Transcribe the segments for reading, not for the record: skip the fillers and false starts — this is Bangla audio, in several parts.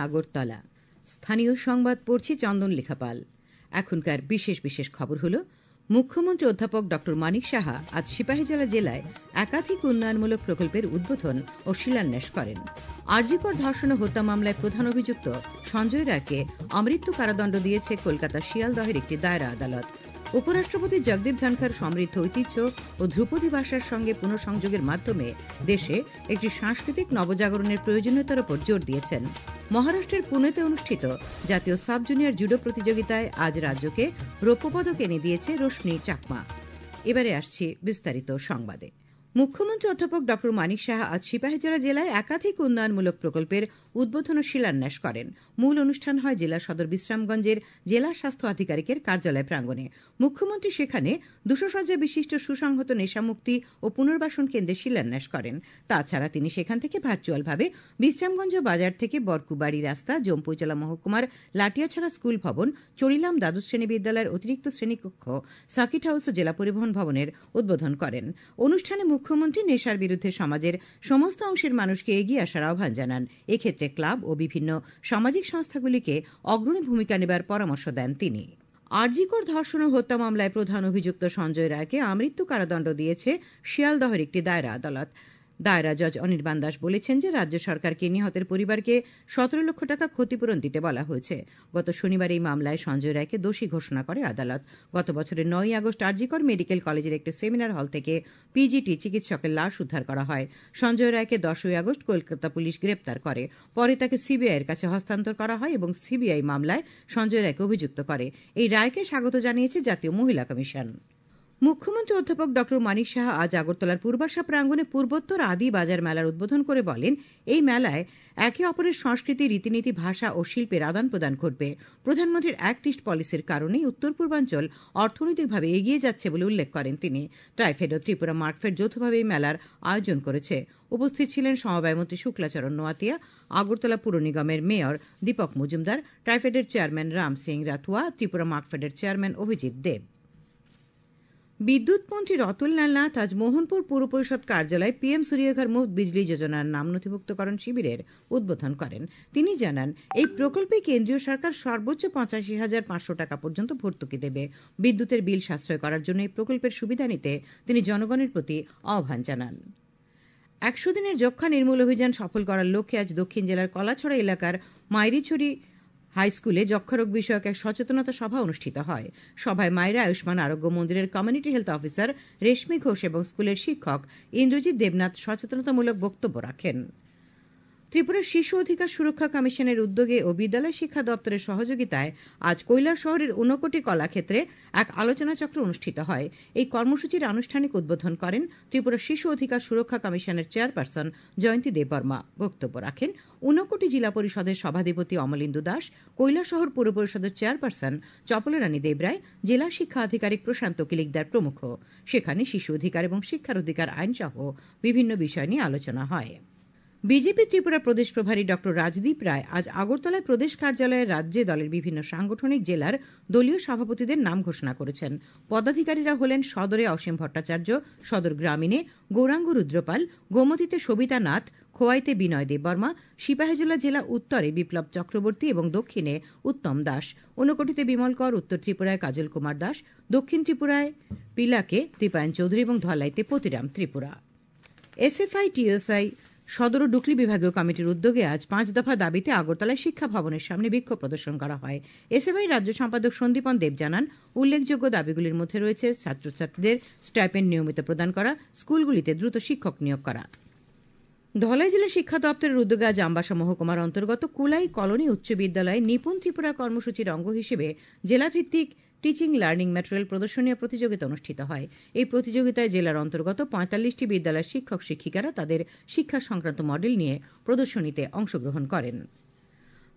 আগরতলা। স্থানীয় সংবাদ পড়ছি চন্দন লেখাপাল। এখনকার বিশেষ বিশেষ খবর হল, মুখ্যমন্ত্রী অধ্যাপক ড মানিক সাহা আজ সিপাহীজলা জেলায় একাধিক উন্নয়নমূলক প্রকল্পের উদ্বোধন ও শিলান্যাস করেন। আরজিকর ধর্ষণ ও হত্যা মামলায় প্রধান অভিযুক্ত সঞ্জয় রায়কে আমৃত্যু কারাদণ্ড দিয়েছে কলকাতার শিয়ালদহের একটি দায়রা আদালত। উপরাষ্ট্রপতি জগদীপ ধনখড় সমৃদ্ধ ঐতিহ্য ও ধ্রুপদী ভাষার সঙ্গে পুনঃসংযোগের মাধ্যমে দেশে একটি সাংস্কৃতিক নবজাগরণের প্রয়োজনীয়তার উপর জোর দিয়েছেন। মহারাষ্ট্রের পুনেতে অনুষ্ঠিত জাতীয় সাব জুনিয়র জুডো প্রতিযোগিতায় আজ রাজ্যকে রৌপ্য পদক এনে দিয়েছে রশ্মি চাকমা। এবারে আসছি বিস্তারিত সংবাদে। মুখ্যমন্ত্রী অধ্যাপক ড মানিক সাহা আজ সিপাহীজলা জেলায় একাধিক উন্নয়নমূলক প্রকল্পের উদ্বোধন ও শিলান্যাস করেন। মূল অনুষ্ঠান হয় জেলা সদর বিশ্রামগঞ্জের জেলা স্বাস্থ্য আধিকারিকের কার্যালয় প্রাঙ্গণে। মুখ্যমন্ত্রী সেখানে 200 শয্যা বিশিষ্ট সুসংহত নেশামুক্তি ও পুনর্বাসন কেন্দ্রে শিলান্যাস করেন। তাছাড়া তিনি সেখান থেকে ভার্চুয়ালভাবে বিশ্রামগঞ্জ বাজার থেকে বরকুবাড়ি রাস্তা, জম্পুইজলা মহকুমার লাটিয়াছড়া স্কুল ভবন, চড়িলাম দ্বাদশ শ্রেণী বিদ্যালয়ের অতিরিক্ত শ্রেণীকক্ষ, সার্কিট হাউস ও জেলা পরিবহন ভবনের উদ্বোধন করেন। অনুষ্ঠানে মুখ্যমন্ত্রী নেশার বিরুদ্ধে সমাজের সমস্ত অংশের মানুষকে এগিয়ে আসার আহ্বান জানান। এক্ষেত্রে ক্লাব ও বিভিন্ন সামাজিক সংস্থাগুলিকে অগ্রণী ভূমিকা নেবার পরামর্শ দেন তিনি। আরজিকর ধর্ষণ ও হত্যা মামলায় প্রধান অভিযুক্ত সঞ্জয় রায়কে আমৃত্যু কারাদণ্ড দিয়েছে শিয়ালদহের একটি দায়রা আদালত। দায়রা জজ অনির্বাণ দাস বলেছেন যে রাজ্য সরকারকে নিহতের পরিবারকে 17 লক্ষ টাকা ক্ষতিপূরণ দিতে বলা হয়েছে। গত শনিবার এই মামলায় সঞ্জয় রায়কে দোষী ঘোষণা করে আদালত। গত বছরের 9 আগস্ট আরজিকর মেডিকেল কলেজের একটি সেমিনার হল থেকে পিজিটি চিকিৎসকের লাশ উদ্ধার করা হয়। সঞ্জয় রায়কে 10 আগস্ট কলকাতা পুলিশ গ্রেপ্তার করে। পরে তাকে সিবিআইয়ের কাছে হস্তান্তর করা হয় এবং সিবিআই মামলায় সঞ্জয় রায়কে অভিযুক্ত করে। এই রায়কে স্বাগত জানিয়েছে জাতীয় মহিলা কমিশন। মুখ্যমন্ত্রী অধ্যাপক ড মানিক সাহা আজ আগরতলার পূর্বাশা প্রাঙ্গণে পূর্বোত্তর আদি বাজার মেলার উদ্বোধন করে বলেন, এই মেলায় একে অপরের সংস্কৃতি, রীতিনীতি, ভাষা ও শিল্পের আদান প্রদান ঘটবে। প্রধানমন্ত্রীর অ্যাক্ট ইস্ট পলিসির কারণেই উত্তর পূর্বাঞ্চল অর্থনৈতিকভাবে এগিয়ে যাচ্ছে বলে উল্লেখ করেন তিনি। ট্রাইফেড ও ত্রিপুরা মার্কফেড যৌথভাবে এই মেলার আয়োজন করেছে। উপস্থিত ছিলেন সমবায়মন্ত্রী শুক্লাচরণ নোয়াতিয়া, আগরতলা পুর নিগমের মেয়র দীপক মজুমদার, ট্রাইফেডের চেয়ারম্যান রাম সিং রাথুয়া, ত্রিপুরা মার্কফেডের চেয়ারম্যান অভিজিৎ দেব। বিদ্যুৎ মন্ত্রী রতন লাল নাথ আজ মোহনপুর পৌর পরিষদ কার্যালয়ে পিএম সূর্যঘর মুফত বিজলি যোজনার নাম নথিভুক্তকরণ শিবিরের উদ্বোধন করেন। তিনি জানান, এই প্রকল্পে কেন্দ্রীয় সরকার সর্বোচ্চ 85,500 টাকা পর্যন্ত ভর্তুকি দেবে। বিদ্যুতের বিল সাশ্রয় করার জন্য এই প্রকল্পের সুবিধা নিতে তিনি জনগণের প্রতি আহ্বান জানান। 100 দিনের যক্ষ্মা নির্মূল অভিযান সফল করার লক্ষ্যে আজ দক্ষিণ জেলার কলাছড়া এলাকার মাইরিছড়ি হাইস্কুলে যক্ষ্মারোগ বিষয়ক এক সচেতনতা সভা অনুষ্ঠিত হয়। সভায় মায়েরা আয়ুষ্মান আরোগ্য মন্দিরের কমিউনিটি হেলথ অফিসার রেশমি ঘোষ এবং স্কুলের শিক্ষক ইন্দ্রজিৎ দেবনাথ সচেতনতামূলক বক্তব্য রাখেন। ত্রিপুরা শিশু অধিকার সুরক্ষা কমিশনের উদ্যোগে ও বিদ্যালয় শিক্ষা দপ্তরের সহযোগিতায় আজ কৈলাসহরের ঊনকোটি কলাক্ষেত্রে এক আলোচনাচক্র অনুষ্ঠিত হয়। এই কর্মসূচির আনুষ্ঠানিক উদ্বোধন করেন ত্রিপুরা শিশু অধিকার সুরক্ষা কমিশনের চেয়ারপারসন জয়ন্তী দেববর্মা। বক্তব্য রাখেন ঊনকোটি জেলা পরিষদের সভাধিপতি অমলিন্দু দাস, কৈলাসহর পৌর পরিষদের চেয়ারপারসন চপলরানী দেবরায়, জেলা শিক্ষা আধিকারিক প্রশান্ত কিলিকদার প্রমুখ। সেখানে শিশু অধিকার এবং শিক্ষার অধিকার আইনসহ বিভিন্ন বিষয় নিয়ে আলোচনা হয়। বিজেপি ত্রিপুরা প্রদেশ প্রভারী ড রাজদীপ রায় আজ আগরতলায় প্রদেশ কার্যালয়ে রাজ্যে দলের বিভিন্ন সাংগঠনিক জেলার দলীয় সভাপতিদের নাম ঘোষণা করেছেন। পদাধিকারীরা হলেন সদরে অসীম ভট্টাচার্য, সদর গ্রামীণে গৌরাঙ্গ রুদ্রপাল, গোমতীতে সবিতা নাথ, খোয়াইতে বিনয় দেববর্মা, সিপাহীজলা জেলা উত্তরে বিপ্লব চক্রবর্তী এবং দক্ষিণে উত্তম দাস, ঊনকোটিতে বিমল কর, উত্তর ত্রিপুরায় কাজল কুমার দাস, দক্ষিণ ত্রিপুরায় পিলাকে দীপায়ন চৌধুরী এবং ধলাইতে পতিরাম ত্রিপুরা। এসএফআই টিএসআই সদর ও ডুকলি বিভাগীয় কমিটির উদ্যোগে আজ 5 দফা দাবিতে আগরতলায় শিক্ষা ভবনের সামনে বিক্ষোভ প্রদর্শন করা হয়। এসএফআই রাজ্য সম্পাদক সন্দীপন দেব জানান, উল্লেখযোগ্য দাবিগুলির মধ্যে রয়েছে ছাত্রছাত্রীদের স্টাইপেন্ড নিয়মিত প্রদান করা, স্কুলগুলিতে দ্রুত শিক্ষক নিয়োগ করা। ধলাই জেলা শিক্ষা দপ্তরের উদ্যোগে আজ আমবাসা মহকুমার অন্তর্গত কুলাই কলোনি উচ্চ বিদ্যালয়ে নিপুণ ত্রিপুরা কর্মসূচির অঙ্গ হিসেবে জেলাভিত্তিক টিচিং লার্নিং ম্যাটেরিয়াল প্রদর্শনী প্রতিযোগিতা অনুষ্ঠিত হয়। এই প্রতিযোগিতায় জেলার অন্তর্গত 45টি বিদ্যালয়ের শিক্ষক শিক্ষিকারা তাদের শিক্ষা সংক্রান্ত মডেল নিয়ে প্রদর্শনীতে অংশগ্রহণ করেন।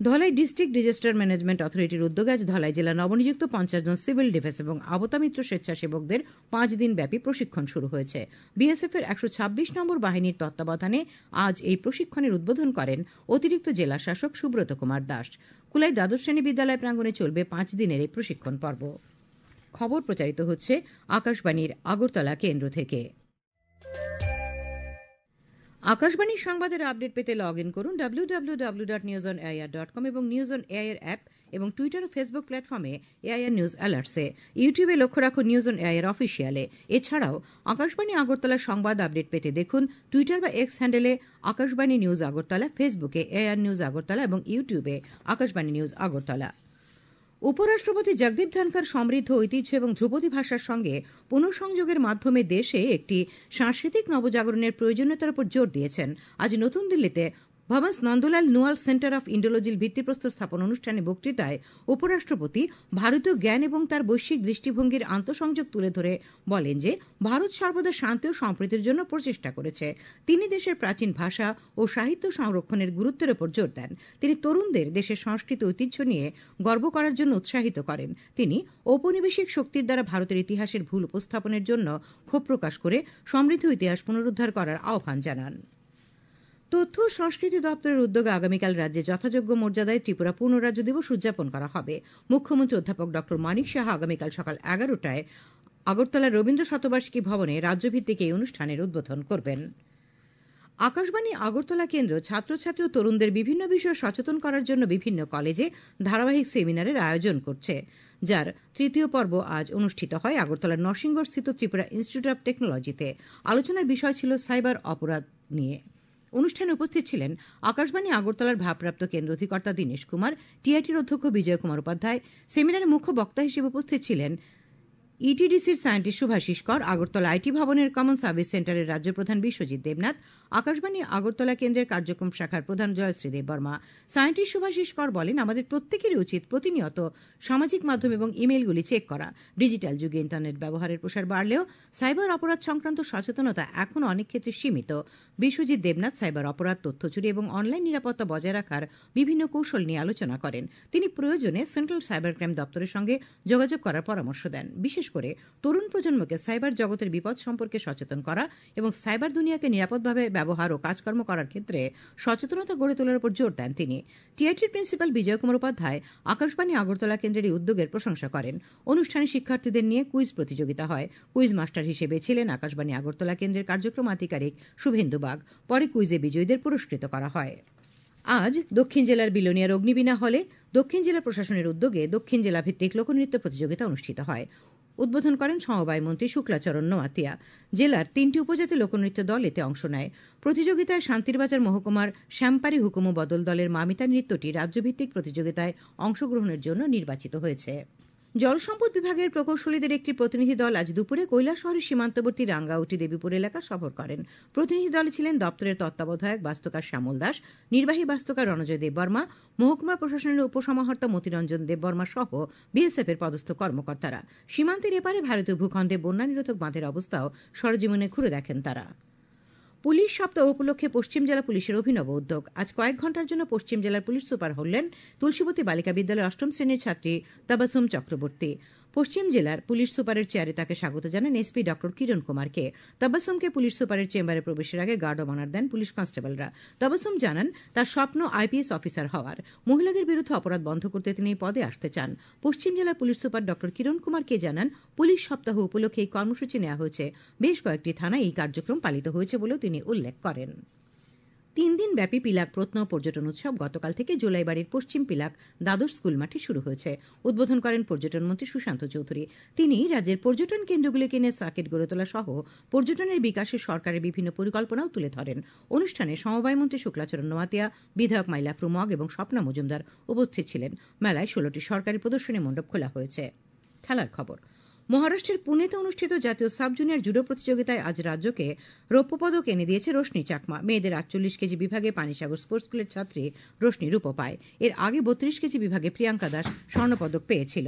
ধলাই ডিস্ট্রিক্ট ডিজাস্টার ম্যানেজমেন্ট অথরিটির উদ্যোগে আজ ধলাই জেলা নবনিযুক্ত 50 জন সিভিল ডিফেন্স এবং আবতামিত্র স্বেচ্ছাসেবকদের 5 দিন ব্যাপী প্রশিক্ষণ শুরু হয়েছে। বিএসএফ এর 126 নম্বর বাহিনীর তত্ত্বাবধানে আজ এই প্রশিক্ষণের উদ্বোধন করেন অতিরিক্ত জেলা শাসক সুব্রত কুমার দাস। কুলাই দ্বাদশ শ্রেণী বিদ্যালয় প্রাঙ্গণে চলবে 5 দিনের এই প্রশিক্ষণ পর্ব। খবর প্রচারিত হচ্ছে আকাশবাণীর আগরতলা কেন্দ্র থেকে। আকাশবাণীর সংবাদের আপডেট পেতে লগ ইন করুন www.newsonair.com এবং নিউজ অন এআইআর অ্যাপ এবং টুইটার ও ফেসবুক প্ল্যাটফর্মে এআইআর নিউজ অ্যালার্টসে। ইউটিউবে লক্ষ্য রাখুন নিউজ অন এআইআর অফিসিয়ালে। এছাড়াও আকাশবাণী আগরতলার সংবাদ আপডেট পেতে দেখুন টুইটার বা এক্স হ্যান্ডেলে আকাশবাণী নিউজ আগরতলা, ফেসবুকে এআইআর নিউজ আগরতলা এবং ইউটিউবে আকাশবাণী নিউজ আগরতলা। উপরাষ্ট্রপতি জগদীপ ধনখড় সমৃদ্ধ ঐতিহ্য এবং ধ্রুপদী ভাষার সঙ্গে পুনঃসংযোগের মাধ্যমে দেশে একটি সাংস্কৃতিক নবজাগরণের প্রয়োজনীয়তার উপর জোর দিয়েছেন। আজ নতুন দিল্লিতে ভবন্স নন্দলাল নুয়াল সেন্টার অফ ইন্ডোলজির ভিত্তিপ্রস্তর স্থাপন অনুষ্ঠানে বক্তৃতায় উপরাষ্ট্রপতি ভারতীয় জ্ঞান এবং তার বৈশ্বিক দৃষ্টিভঙ্গির আন্তঃসংযোগ তুলে ধরে বলেন যে ভারত সর্বদা শান্তি ও সম্প্রীতির জন্য প্রচেষ্টা করেছে। তিনি দেশের প্রাচীন ভাষা ও সাহিত্য সংরক্ষণের গুরুত্বের উপর জোর দেন। তিনি তরুণদের দেশের সংস্কৃতি ঐতিহ্য নিয়ে গর্ব করার জন্য উৎসাহিত করেন। তিনি ঔপনিবেশিক শক্তির দ্বারা ভারতের ইতিহাসের ভুল উপস্থাপনের জন্য ক্ষোভ প্রকাশ করে সমৃদ্ধ ইতিহাস পুনরুদ্ধার করার আহ্বান জানান। তথ্য ও সংস্কৃতি দপ্তরের উদ্যোগে আগামীকাল রাজ্যে যথাযোগ্য মর্যাদায় ত্রিপুরা পূর্ণরাজ্য দিবস উদযাপন করা হবে। মুখ্যমন্ত্রী অধ্যাপক ড মানিক সাহা আগামীকাল সকাল 11টায় আগরতলার রবীন্দ্র শতবার্ষিকী ভবনে রাজ্যভিত্তিক এই অনুষ্ঠানের উদ্বোধন করবেন। আকাশবাণী আগরতলা কেন্দ্র ছাত্রছাত্রী ও তরুণদের বিভিন্ন বিষয়ে সচেতন করার জন্য বিভিন্ন কলেজে ধারাবাহিক সেমিনারের আয়োজন করছে, যার তৃতীয় পর্ব আজ অনুষ্ঠিত হয় আগরতলার নরসিংগড়স্থিত ত্রিপুরা ইনস্টিটিউট অব টেকনোলজিতে। আলোচনার বিষয় ছিল সাইবার অপরাধ নিয়ে। অনুষ্ঠানে উপস্থিত ছিলেন আকাশবাণী আগরতলার ভারপ্রাপ্ত কেন্দ্র অধিকর্তা দীনেশ কুমার, টিআইটির অধ্যক্ষ বিজয় কুমার উপাধ্যায়। সেমিনারে মুখ্য বক্তা হিসেবে উপস্থিত ছিলেন ইটিডিসির সায়েন্টিস্ট সুভাষিস কর, আগরতলা আইটি ভবনের কমন সার্ভিস সেন্টারের রাজ্য প্রধান বিশ্বজিৎ দেবনাথ, আকাশবাণী আগরতলা কেন্দ্রের কার্যক্রম শাখার প্রধান জয়শ্রী দেববর্মা। সায়েন্টিস্ট সুভাষিস কর বলেন, আমাদের প্রত্যেকেরই উচিত প্রতিনিয়ত সামাজিক মাধ্যম এবং ইমেলগুলি চেক করা। ডিজিটাল যুগে ইন্টারনেট ব্যবহারের প্রসার বাড়লেও সাইবার অপরাধ সংক্রান্ত সচেতনতা এখনও অনেক ক্ষেত্রে সীমিত। বিশ্বজিৎ দেবনাথ সাইবার অপরাধ, তথ্য চুরি এবং অনলাইন নিরাপত্তা বজায় রাখার বিভিন্ন কৌশল নিয়ে আলোচনা করেন। তিনি প্রয়োজনে সেন্ট্রাল সাইবার ক্রাইম দপ্তরের সঙ্গে যোগাযোগ করার পরামর্শ দেন। বিশেষ করে তরুণ প্রজন্মকে সাইবার জগতের বিপদ সম্পর্কে সচেতন করা এবং সাইবার দুনিয়াকে নিরাপদভাবে ব্যবহার ও কাজকর্ম করার ক্ষেত্রে সচেতনতা গড়ে তোলার উপর জোর দেন তিনি। টিআইটির প্রিন্সিপাল বিজয় কুমার উপাধ্যায় আকাশবাণী আগরতলা কেন্দ্রের এই উদ্যোগের প্রশংসা করেন। অনুষ্ঠানে শিক্ষার্থীদের নিয়ে কুইজ প্রতিযোগিতা হয়। কুইজ মাস্টার হিসেবে ছিলেন আকাশবাণী আগরতলা কেন্দ্রের কার্যক্রম আধিকারিক শুভেন্দু বাগ। পরে কুইজে বিজয়ীদের পুরস্কৃত করা হয়। আজ দক্ষিণ জেলার বিলোনিয়ার অগ্নিবীণা হলে দক্ষিণ জেলা প্রশাসনের উদ্যোগে দক্ষিণ জেলা ভিত্তিক লোকনৃত্য প্রতিযোগিতা অনুষ্ঠিত হয়। উদ্বোধন করেন সমবায় মন্ত্রী শুক্লাচরণ নোয়াতিয়া। জেলার 3টি উপজাতি লোকনৃত্য দল এতে অংশ নেয়। প্রতিযোগিতায় শান্তিরবাজার মহকুমার শ্যামপারি হুকুম বদল দলের মামিতা নৃত্যটি রাজ্যভিত্তিক প্রতিযোগিতায় অংশগ্রহণের জন্য নির্বাচিত হয়েছে। জলসম্পদ বিভাগের প্রকৌশলীদের একটি প্রতিনিধি দল আজ দুপুরে কৈলাসহরের সীমান্তবর্তী রাঙ্গাউটি দেবীপুর এলাকা সফর করেন। প্রতিনিধি দলে ছিলেন দপ্তরের তত্ত্বাবধায়ক বাস্তুকার শ্যামল দাস, নির্বাহী বাস্তুকার রণজয় দেববর্মা, মহকুমা প্রশাসনের উপসমাহর্তা মতিরঞ্জন দেববর্মা সহ বিএসএফ এর পদস্থ কর্মকর্তারা। সীমান্তের এপারে ভারতীয় ভূখণ্ডে বন্যা নিরোধক বাঁধের অবস্থাও সরেজমিনে ঘুরে দেখেন তারা। পুলিশ সপ্তাহ উপলক্ষে পশ্চিম জেলা পুলিশের অভিনব উদ্যোগ। আজ কয়েক ঘণ্টার জন্য পশ্চিম জেলার পুলিশ সুপার হলেন তুলসীবতী বালিকা বিদ্যালয়ের 8ম শ্রেণীর ছাত্রী তাবাসুম চক্রবর্তী। পশ্চিম জেলার পুলিশ সুপারের চেয়ারে তাকে স্বাগত জানান এসপি ড কিরণ কুমারকে। তাবাসুমকে পুলিশ সুপারের চেম্বারে প্রবেশের আগে গার্ড অব অনার দেন পুলিশ কনস্টেবলরা। তাবাসুম জানান তার স্বপ্ন আইপিএস অফিসার হওয়ার। মহিলাদের বিরুদ্ধে অপরাধ বন্ধ করতে তিনি এই পদে আসতে চান। পশ্চিম জেলার পুলিশ সুপার ড কিরণ কুমারকে জানান পুলিশ সপ্তাহ উপলক্ষে এই কর্মসূচি নেওয়া হয়েছে। বেশ কয়েকটি থানায় এই কার্যক্রম পালিত হয়েছে বলেও তিনি উল্লেখ করেন। 3 দিনব্যাপী পিলাক প্রত্ন পর্যটন উৎসব গতকাল থেকে জোলাইবাড়ির পশ্চিম পিলাক দ্বাদশ স্কুল মাঠে শুরু হয়েছে। উদ্বোধন করেন পর্যটন মন্ত্রী সুশান্ত চৌধুরী। তিনি রাজ্যের পর্যটন কেন্দ্রগুলিকে নিয়ে সার্কিট গড়ে তোলা সহ পর্যটনের বিকাশে সরকারের বিভিন্ন পরিকল্পনাও তুলে ধরেন। অনুষ্ঠানে সমবায় মন্ত্রী শুক্লাচরণ নোয়াতিয়া, বিধায়ক মাইলাফরু মগ এবং স্বপ্না মজুমদার উপস্থিত ছিলেন। মেলায় 16টি সরকারি প্রদর্শনী মণ্ডপ খোলা হয়েছে। খেলার খবর। মহারাষ্ট্রের পুনেতে অনুষ্ঠিত জাতীয় সাব জুনিয়র জুডো প্রতিযোগিতায় আজ রাজ্যকে রৌপ্য পদক এনে দিয়েছে রোশনি চাকমা। মেয়েদের 48 কেজি বিভাগে পানিসাগর স্পোর্টস স্কুলের ছাত্রী রোশনি রূপো পায়। এর আগে 32 কেজি বিভাগে প্রিয়াঙ্কা দাস স্বর্ণপদক পেয়েছিল।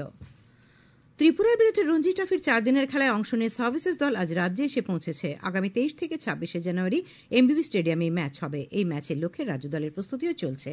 ত্রিপুরার বিরুদ্ধে রঞ্জি ট্রফির 4 দিনের খেলায় অংশ নিয়ে সার্ভিসেস দল আজ রাজ্যে এসে পৌঁছেছে। আগামী 23 থেকে 26 জানুয়ারি এমবিবি স্টেডিয়ামে ম্যাচ হবে। এই ম্যাচের লক্ষ্যে রাজ্য দলের প্রস্তুতিও চলছে।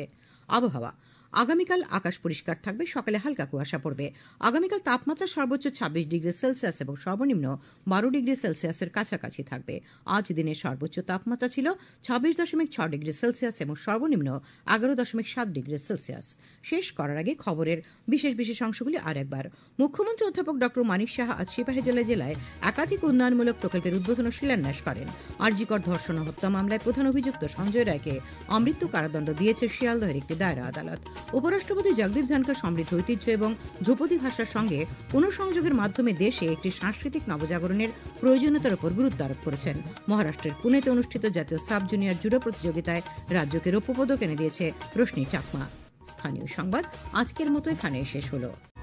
আবহাওয়া। আগামীকাল আকাশ পরিষ্কার থাকবে, সকালে হালকা কুয়াশা পড়বে। আগামীকাল তাপমাত্রা সর্বোচ্চ 26 ডিগ্রি সেলসিয়াস এবং সর্বনিম্ন 12 ডিগ্রি সেলসিয়াসের কাছাকাছি থাকবে। আজ দিনের সর্বোচ্চ তাপমাত্রা ছিল 26.6 ডিগ্রি সেলসিয়াস এবং সর্বনিম্ন 11.7 ডিগ্রি সেলসিয়াস। শেষ করার আগে খবরের বিশেষ বিশেষ অংশগুলি আর একবার। মুখ্যমন্ত্রী অধ্যাপক ডক্টর মানিক সাহা আজ সিপাহীজলা জেলায় একাধিক উন্নয়নমূলক প্রকল্পের উদ্বোধন ও শিলান্যাস করেন। আরজিকর ধর্ষণ ও হত্যা মামলায় প্রধান অভিযুক্ত সঞ্জয় রায়কে অমৃত্যু কারাদণ্ড দিয়েছে শিয়ালদহের একটি দায়রা আদালত। উপরাষ্ট্রপতি জগদীপ ধনখড় সমৃদ্ধ ঐতিহ্য এবং ধ্রুপদী ভাষার সঙ্গে পুনঃসংযোগের মাধ্যমে দেশে একটি সাংস্কৃতিক নবজাগরণের প্রয়োজনীয়তার উপর গুরুত্ব আরোপ করেছেন। মহারাষ্ট্রের পুনেতে অনুষ্ঠিত জাতীয় সাব জুনিয়র জুডো প্রতিযোগিতায় রাজ্যকে রৌপ্য পদক এনে দিয়েছে রোশনি চাকমা। স্থানীয় সংবাদ আজকের মতো এখানে শেষ হলো।